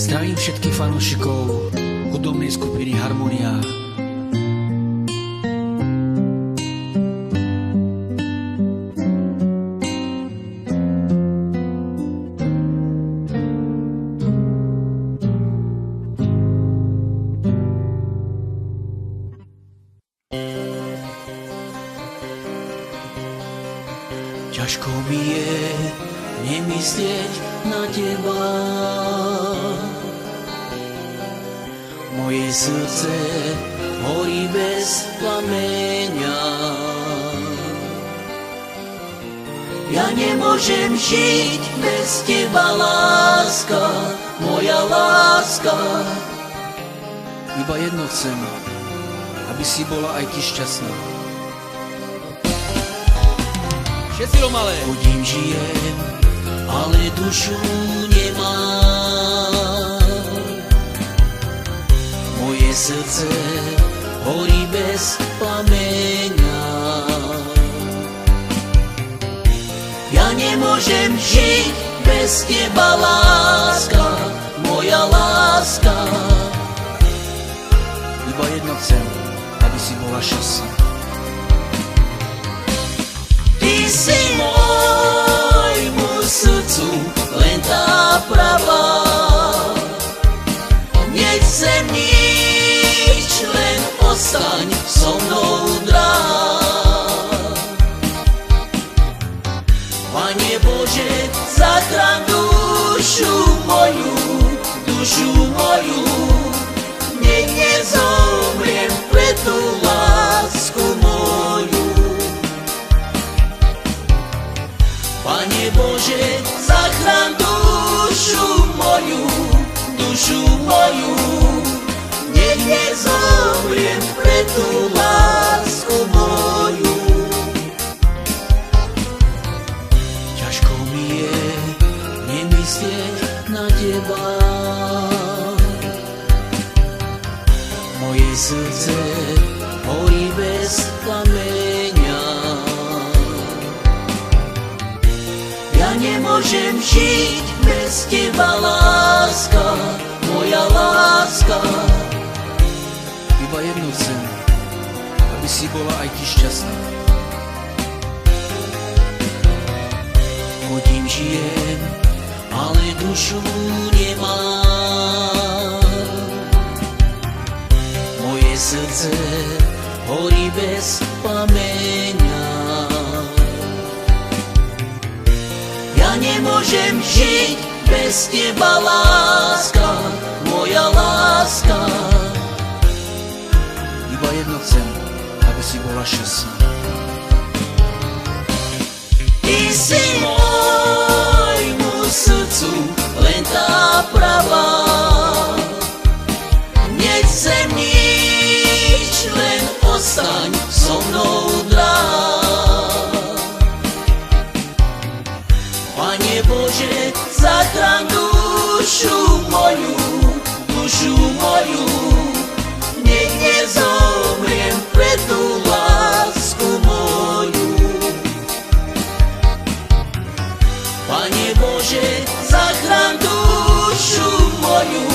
Zdravím všetkých fanúšikov hudobnej skupiny Harmonia. Ťažko mi je nemyslieť na teba. Moje srdce horí bez plameňa. Ja nemôžem žiť bez teba, láska, moja láska. Iba jedno chcem, aby si bola aj ty šťastná. Všetci do malé. Chodím, žijem, ale dušu nemám. Moje srdce horí bez plameňa. Ja nemôžem žiť bez teba, láska, moja láska. Iba jedno chcem, aby si bola šťastná. Ty si môjmu srdcu len tá pravá. Nechcem nič, len ostaň so mnou, drahá. Pane Bože, zachraň dušu moju, nech nezomriem pre tú lásku moju. Pane Bože, zachraň dušu moju, nech nezomriem pre tú lásku moju. Ťažko mi je nemyslieť na teba. Moje srdce horí bez plameňa. Ja nemôžem žiť bez teba, láska, moja láska. Iba jedno chcem, aby si bola aj ty šťastná. Chodím, žijem, ale dušu nemám. Moje srdce horí bez plameňa. Ja nemôžem žiť bez teba, láska, moja láska. Iba jedno chcem, aby si bola šťastná. Ty si môjmu srdcu len tá pravá. Nechcem nič, len ostaň so mnou, drahá. Pane Bože, zachraň dušu moju, nech nezomriem pre tú lásku moju. Pane Bože, zachraň dušu moju,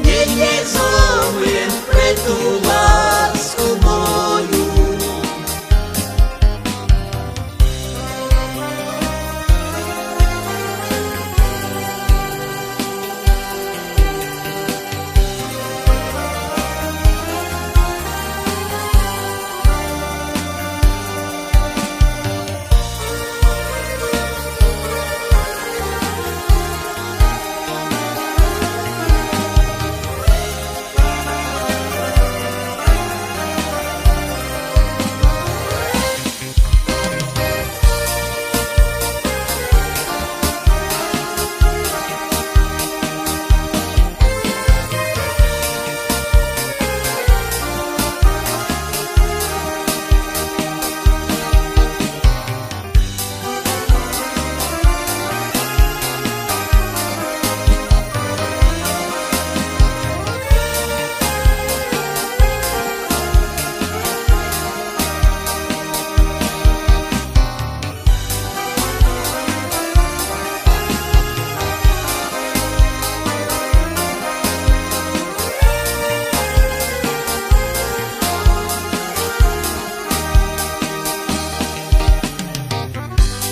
nech nezomriem pre tú lásku moju.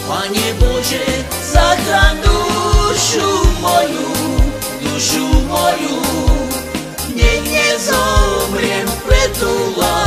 Pane Bože, zachraň dušu moju, nech nezomriem pre tú lásku.